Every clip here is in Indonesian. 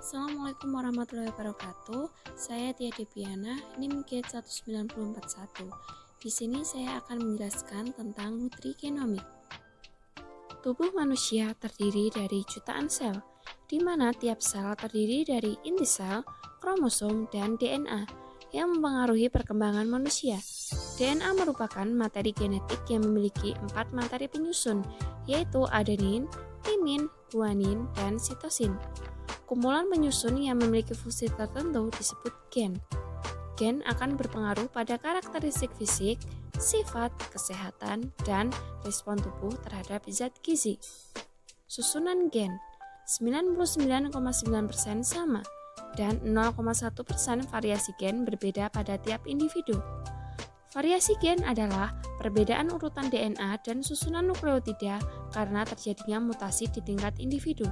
Assalamualaikum warahmatullahi wabarakatuh. Saya Tia Deviana, NIM Gate 19041. Di sini saya akan menjelaskan tentang nutrigenomik. Tubuh manusia terdiri dari jutaan sel, di mana tiap sel terdiri dari inti sel, kromosom, dan DNA yang mempengaruhi perkembangan manusia. DNA merupakan materi genetik yang memiliki 4 materi penyusun, yaitu adenin, timin, guanin, dan sitosin. Kumpulan penyusun yang memiliki fungsi tertentu disebut gen. Gen akan berpengaruh pada karakteristik fisik, sifat, kesehatan, dan respon tubuh terhadap zat gizi. Susunan gen 99,9% sama dan 0,1% variasi gen berbeda pada tiap individu. Variasi gen adalah perbedaan urutan DNA dan susunan nukleotida karena terjadinya mutasi di tingkat individu.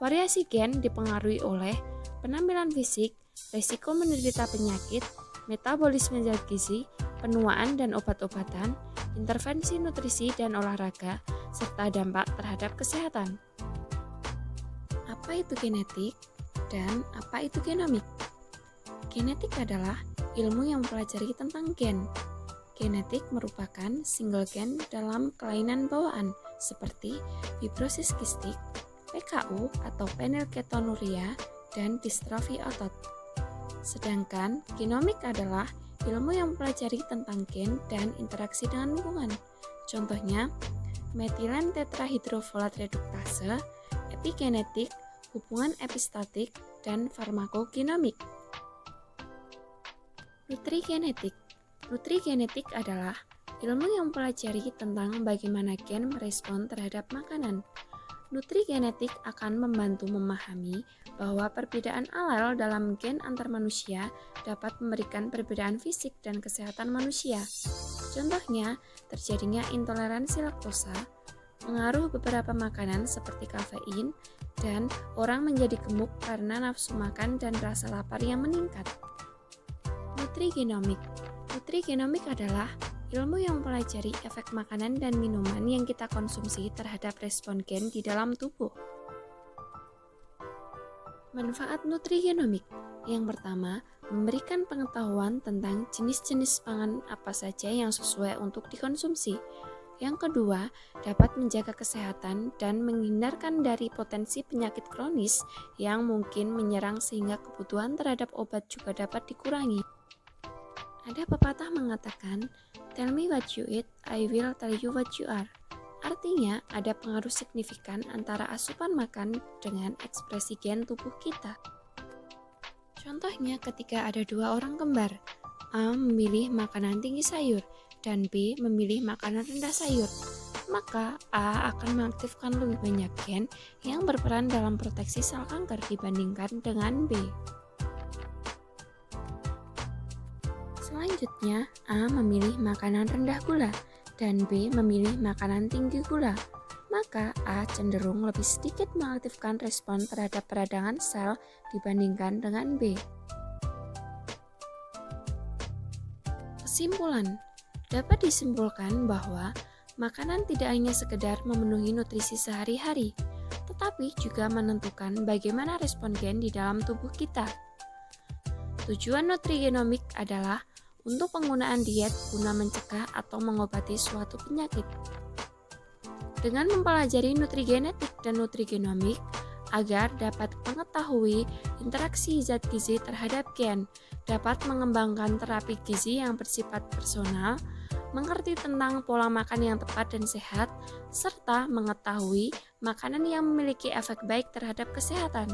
Variasi gen dipengaruhi oleh penampilan fisik, risiko menderita penyakit, metabolisme zat gizi, penuaan dan obat-obatan, intervensi nutrisi dan olahraga, serta dampak terhadap kesehatan. Apa itu genetik dan apa itu genomik? Genetik adalah ilmu yang mempelajari tentang gen. Genetik merupakan single gen dalam kelainan bawaan seperti fibrosis kistik, PKU atau fenilketonuria, dan distrofi otot. Sedangkan genomik adalah ilmu yang mempelajari tentang gen dan interaksi dengan lingkungan. Contohnya, metilen tetrahidrofolat reduktase, epigenetik, hubungan epistatik, dan farmakogenomik. Nutrigenetik. Nutrigenetik adalah ilmu yang mempelajari tentang bagaimana gen merespon terhadap makanan. Nutrigenetik akan membantu memahami bahwa perbedaan alel dalam gen antar manusia dapat memberikan perbedaan fisik dan kesehatan manusia. Contohnya, terjadinya intoleransi laktosa, pengaruh beberapa makanan seperti kafein, dan orang menjadi gemuk karena nafsu makan dan rasa lapar yang meningkat. Nutrigenomik. Nutrigenomik adalah ilmu yang mempelajari efek makanan dan minuman yang kita konsumsi terhadap respon gen di dalam tubuh. Manfaat nutrigenomik. Yang pertama, memberikan pengetahuan tentang jenis-jenis pangan apa saja yang sesuai untuk dikonsumsi. Yang kedua, dapat menjaga kesehatan dan menghindarkan dari potensi penyakit kronis yang mungkin menyerang sehingga kebutuhan terhadap obat juga dapat dikurangi. Ada pepatah mengatakan, "Tell me what you eat, I will tell you what you are." Artinya, ada pengaruh signifikan antara asupan makan dengan ekspresi gen tubuh kita. Contohnya ketika ada dua orang kembar, A memilih makanan tinggi sayur dan B memilih makanan rendah sayur, maka A akan mengaktifkan lebih banyak gen yang berperan dalam proteksi sel kanker dibandingkan dengan B. Selanjutnya, A memilih makanan rendah gula dan B memilih makanan tinggi gula. Maka A cenderung lebih sedikit mengaktifkan respon terhadap peradangan sel dibandingkan dengan B. Kesimpulan, dapat disimpulkan bahwa makanan tidak hanya sekedar memenuhi nutrisi sehari-hari, tetapi juga menentukan bagaimana respon gen di dalam tubuh kita. Tujuan nutrigenomik adalah untuk penggunaan diet guna mencegah atau mengobati suatu penyakit. Dengan mempelajari nutrigenetik dan nutrigenomik agar dapat mengetahui interaksi zat gizi terhadap gen, dapat mengembangkan terapi gizi yang bersifat personal, mengerti tentang pola makan yang tepat dan sehat, serta mengetahui makanan yang memiliki efek baik terhadap kesehatan.